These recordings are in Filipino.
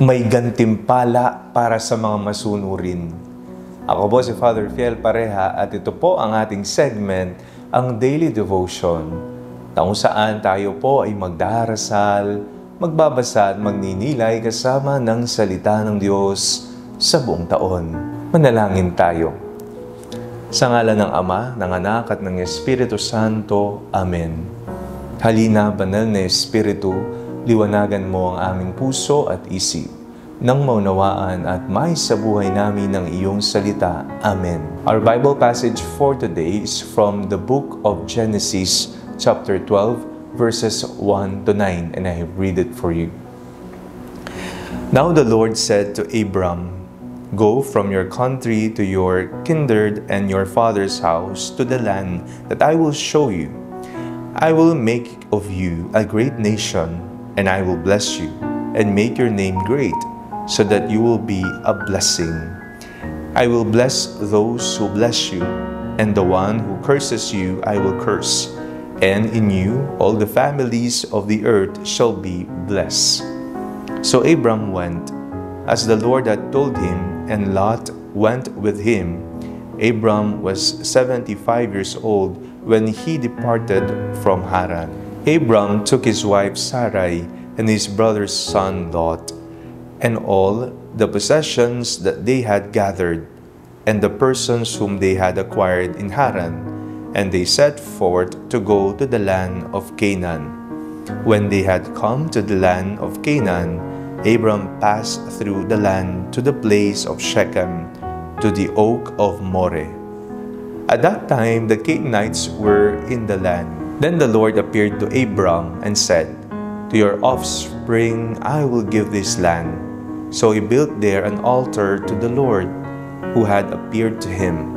May gantimpala para sa mga masunurin. Ako po si Father Fiel Pareha at ito po ang ating segment, ang Daily Devotion, na kung saan tayo po ay magdarasal, magbabasa at magninilay kasama ng salita ng Diyos sa buong taon. Manalangin tayo. Sa ngalan ng Ama, ng Anak at ng Espiritu Santo. Amen. Halina, banal na Espiritu, liwanagan mo ang aming puso at isip, nang maunawaan at sa buhay namin ng iyong salita. Amen. Our Bible passage for today is from the book of Genesis, chapter 12, verses 1 to 9, and I read it for you. Now the Lord said to Abram, "Go from your country to your kindred and your father's house to the land that I will show you. I will make of you a great nation, and I will bless you, and make your name great, so that you will be a blessing. I will bless those who bless you, and the one who curses you I will curse, and in you all the families of the earth shall be blessed." So Abram went, as the Lord had told him, and Lot went with him. Abram was 75 years old when he departed from Haran. Abram took his wife Sarai and his brother's son Lot, and all the possessions that they had gathered, and the persons whom they had acquired in Haran, and they set forth to go to the land of Canaan. When they had come to the land of Canaan, Abram passed through the land to the place of Shechem, to the oak of Moreh. At that time the Canaanites were in the land. Then the Lord appeared to Abram and said, "To your offspring I will give this land." So he built there an altar to the Lord, who had appeared to him.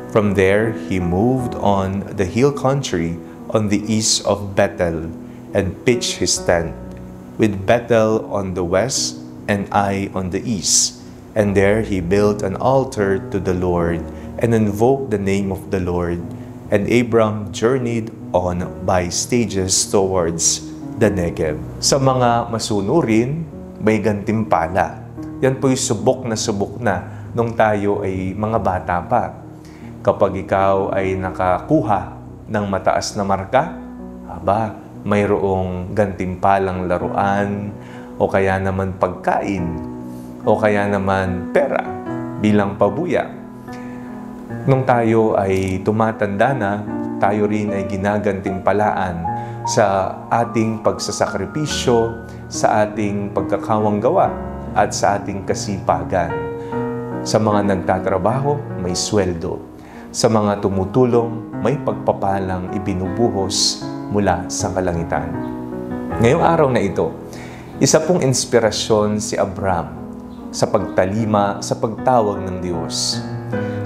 From there he moved on the hill country on the east of Bethel, and pitched his tent, with Bethel on the west and Ai on the east. And there he built an altar to the Lord, and invoked the name of the Lord. And Abram journeyed on by stages towards the Negev. Sa mga masunurin, may gantimpala. Yan po'y subok na nung tayo ay mga bata pa. Kapag ikaw ay nakakuha ng mataas na marka, mayroong gantimpalang laruan, o kaya naman pagkain, o kaya naman pera bilang pabuya. Nung tayo ay tumatanda na, tayo rin ay ginagantimpalaan sa ating pagsasakripisyo, sa ating pagkakawanggawa, at sa ating kasipagan. Sa mga nagtatrabaho, may sweldo. Sa mga tumutulong, may pagpapalang ibinubuhos mula sa kalangitan. Ngayong araw na ito, isa pong inspirasyon si Abram sa pagtalima sa pagtawag ng Diyos.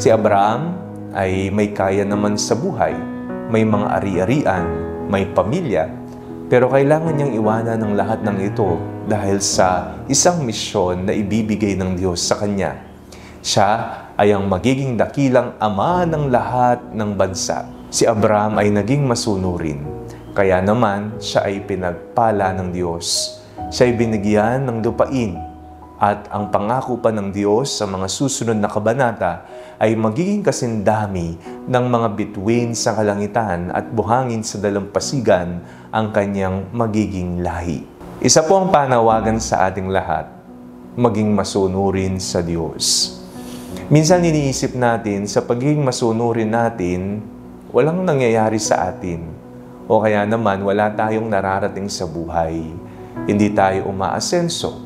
Si Abraham ay may kaya naman sa buhay, may mga ari-arian, may pamilya, pero kailangan niyang iwanan ng lahat ng ito dahil sa isang misyon na ibibigay ng Diyos sa kanya. Siya ay ang magiging dakilang ama ng lahat ng bansa. Si Abraham ay naging masunurin, kaya naman siya ay pinagpala ng Diyos. Siya ay binigyan ng lupain, at ang pangako pa ng Diyos sa mga susunod na kabanata ay magiging kasindami ng mga bituin sa kalangitan at buhangin sa dalampasigan ang kanyang magiging lahi. Isa po ang panawagan sa ating lahat, maging masunurin sa Diyos. Minsan iniisip natin sa pagiging masunurin natin, walang nangyayari sa atin. O kaya naman wala tayong nararating sa buhay. Hindi tayo umaasenso.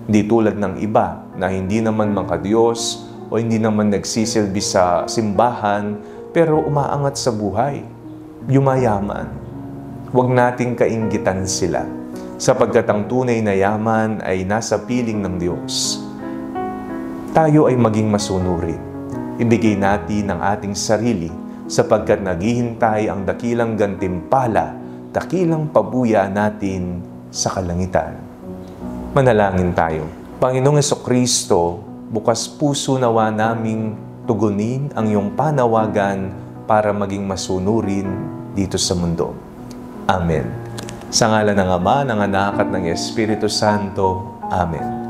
Hindi tulad ng iba na hindi naman makadiyos o hindi naman nagsisilbi sa simbahan pero umaangat sa buhay, yumayaman. Huwag nating kainggitan sila sapagkat ang tunay na yaman ay nasa piling ng Diyos. Tayo ay maging masunurin. Ibigay natin ang ating sarili sapagkat naghihintay ang dakilang gantimpala, dakilang pabuya natin sa kalangitan. Manalangin tayo. Panginoong Jesucristo, bukas puso nawa naming tugunin ang iyong panawagan para maging masunurin dito sa mundo. Amen. Sa ngalan ng Ama, ng Anak at ng Espiritu Santo. Amen.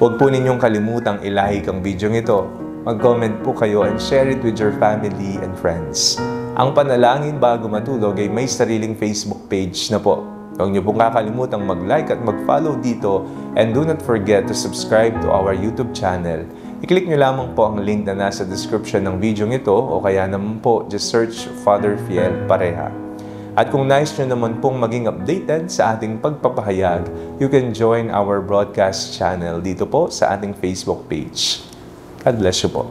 Huwag po ninyong kalimutang i-like ang video ito. Mag-comment po kayo and share it with your family and friends. Ang Panalangin Bago Matulog ay may sariling Facebook page na po. Huwag niyo pong kakalimutang mag-like at mag-follow dito, and do not forget to subscribe to our YouTube channel. I-click niyo lamang po ang link na nasa description ng video ito, o kaya naman po just search Father Fiel Pareha. At kung nais nyo naman pong maging updated sa ating pagpapahayag, you can join our broadcast channel dito po sa ating Facebook page. God bless you po.